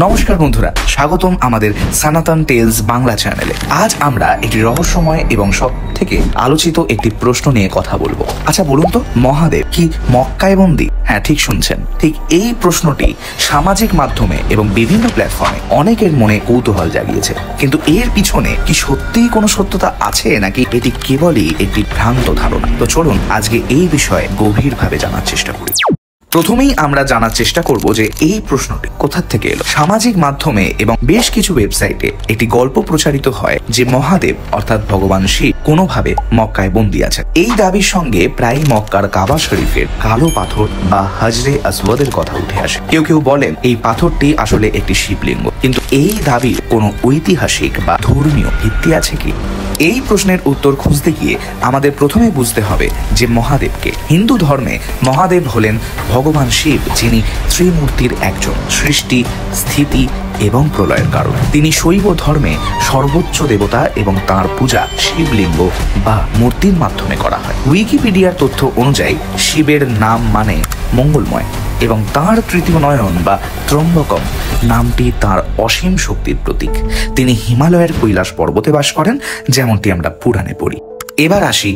নমস্কার বন্ধুরা, স্বাগতম আমাদের সনাতন টেলস বাংলা চ্যানেলে। আজ আমরা একটি রহস্যময় এবং সব থেকে আলোচিত একটি প্রশ্ন নিয়ে কথা বলবো। আচ্ছা বলুন তো, মহাদেব কি মক্কায় বন্দী? হ্যাঁ, ঠিক শুনছেন। ঠিক এই প্রশ্নটি সামাজিক মাধ্যমে এবং বিভিন্ন প্ল্যাটফর্মে অনেকের মনে কৌতূহল জাগিয়েছে। কিন্তু এর পিছনে কি সত্যিই কোনো সত্যতা আছে, নাকি এটি কেবলই একটি ভ্রান্ত ধারণা? তো চলুন আজকে এই বিষয়ে গভীরভাবে জানার চেষ্টা করি। প্রথমেই আমরা জানার চেষ্টা করব যে এই প্রশ্নটি কোথা থেকে এলো। সামাজিক মাধ্যমে এবং বেশ কিছু ওয়েবসাইটে একটি গল্প প্রচারিত হয় যে মহাদেব অর্থাৎ ভগবান শিব কোনোভাবে মক্কায় বন্দী আছেন। এই দাবির সঙ্গে প্রায় মক্কার কাবা শরীফের কালো পাথর বা হজরে আসওয়াদের কথা উঠে আসে। কেউ কেউ বলেন এই পাথরটি আসলে একটি শিবলিঙ্গ, কিন্তু এই দাবির কোনো ঐতিহাসিক বা ধর্মীয় ভিত্তি আছে কি? এই প্রশ্নের উত্তর খুঁজতে গিয়ে আমাদের প্রথমে বুঝতে হবে যে মহাদেবকে। হিন্দু ধর্মে মহাদেব হলেন ভগবান শিব, যিনি ত্রিমূর্তির একজন, সৃষ্টি, স্থিতি এবং প্রলয়ের কারণ। তিনি শৈব ধর্মে সর্বোচ্চ দেবতা এবং তাঁর পূজা শিবলিঙ্গ বা মূর্তির মাধ্যমে করা হয়। উইকিপিডিয়ার তথ্য অনুযায়ী শিবের নাম মানে মঙ্গলময় এবং তাঁর তৃতীয় নয়ন বা ত্রম্বকম নামটি তাঁর অসীম শক্তির প্রতীক। তিনি হিমালয়ের কৈলাস পর্বতে বাস করেন, যেমনটি আমরা পুরাণে পড়ি। এবার আসি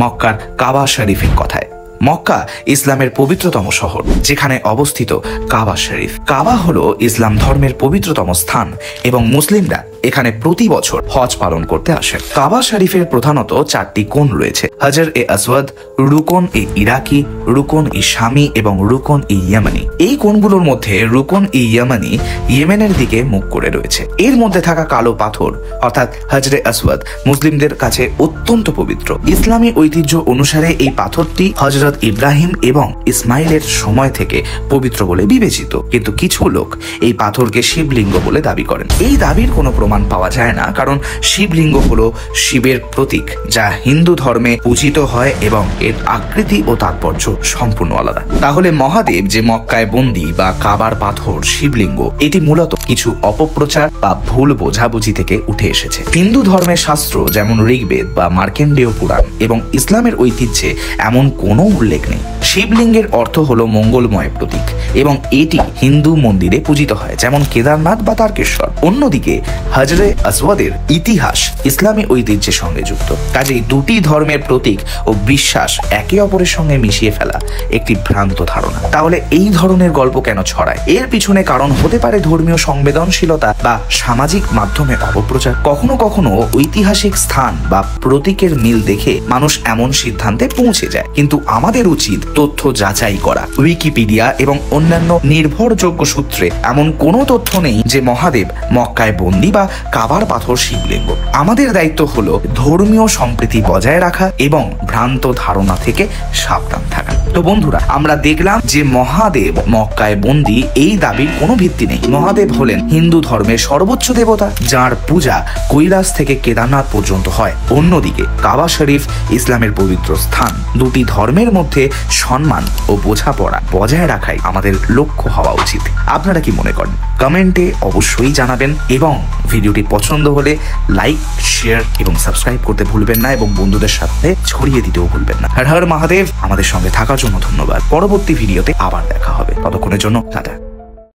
মক্কার কাবা শরীফের কথায়। মক্কা ইসলামের পবিত্রতম শহর, যেখানে অবস্থিত কাবা শরীফ। কাবা হলো ইসলাম ধর্মের পবিত্রতম স্থান এবং মুসলিমরা এখানে প্রতি বছর হজ পালন করতে আসেন। কাবা শরীফের প্রধানত 4টি কোণ রয়েছে: হজর এ আসওয়াদ, রুকন এ ইরাকি, রুকন ই শামি এবং রুকন ই ইয়েমানি। এই কোণগুলোর মধ্যে রুকন ই ইয়েমানি ইয়েমেনের দিকে মুখ করে রয়েছে। এর মধ্যে থাকা কালো পাথর অর্থাৎ হজরে আসওয়াদ মুসলিমদের কাছে অত্যন্ত পবিত্র। ইসলামী ঐতিহ্য অনুসারে এই পাথরটি হযরত ইব্রাহিম এবং ইসমাইলের সময় থেকে পবিত্র বলে বিবেচিত, কিন্তু কিছু লোক এই পাথরকে শিবলিঙ্গ বলে দাবি করেন। এই দাবির কোনো প্রমাণ পাওয়া যায় না, কারণ শিবলিঙ্গ হলো শিবের প্রতীক, যা হিন্দু ধর্মে পূজিত হয় এবং এর আকৃতি ও তাৎপর্য সম্পূর্ণ আলাদা। তাহলে মহাদেব যে মক্কায় বন্দী বা কাবার পাথর শিবলিঙ্গ, এটি মূলত কিছু অপপ্রচার বা ভুল বোঝাবুঝি থেকে উঠে এসেছে। হিন্দু ধর্মের শাস্ত্র যেমন ঋগ্বেদ বা মার্কেন্ডেয় পুরাণ এবং ইসলামের ঐতিহ্যে এমন কোনো উল্লেখ নেই। শিবলিঙ্গের অর্থ হলো মঙ্গলময় প্রতীক এবং এটি হিন্দু মন্দিরে পূজিত হয়, যেমন কেদারনাথ বা তারকেশ্বর। অন্যদিকে হজরে আসওয়াদের ইতিহাস ইসলামী ঐতিহ্যের সঙ্গে যুক্ত। কাজেই দুটি ধর্মের প্রতীক ও বিশ্বাস একে অপরের সঙ্গে মিশিয়ে ফেলা একটি ভ্রান্ত ধারণা। তাহলে এই ধরনের গল্প কেন ছড়ায়? এর পিছনে কারণ হতে পারে ধর্মীয় সংবেদনশীলতা বা সামাজিক মাধ্যমে অপপ্রচার। কখনো কখনো ঐতিহাসিক স্থান বা প্রতীকের মিল দেখে মানুষ এমন সিদ্ধান্তে পৌঁছে যায়, কিন্তু আমাদের উচিত তথ্য যাচাই করা। উইকিপিডিয়া এবং অন্যান্য নির্ভরযোগ্য সূত্রে এমন কোনো তথ্য নেই যে মহাদেব মক্কায় বন্দী বা কাবার পাথর শিবলিঙ্গ। আমাদের দায়িত্ব হলো ধর্মীয় সম্প্রীতি বজায় রাখা এবং ভ্রান্ত ধারণা থেকে সাবধান থাকা। তো বন্ধুরা, আমরা দেখলাম যে মহাদেব মক্কায় বন্দী এই দাবির কোনো ভিত্তি নেই। মহাদেব হলেন হিন্দু ধর্মের সর্বোচ্চ দেবতা, যার পূজা কৈলাস থেকে কেদারনাথ পর্যন্ত হয়। অন্যদিকে কাবা শরীফ ইসলামের পবিত্র স্থান। দুটি ধর্মের মধ্যে সম্মান ও বোঝাপড়া বজায় রাখাই আমাদের লক্ষ্য হওয়া উচিত। আপনারা কি মনে করেন? কমেন্টে অবশ্যই জানাবেন এবং ভিডিওটি পছন্দ হলে লাইক, শেয়ার এবং সাবস্ক্রাইব করতে ভুলবেন না এবং বন্ধুদের সাথে ছড়িয়ে দিতেও ভুলবেন না। হর হর মহাদেব। আমাদের সঙ্গে থাকার জন্য ধন্যবাদ। পরবর্তী ভিডিওতে আবার দেখা হবে। ততক্ষণের জন্য টাটা।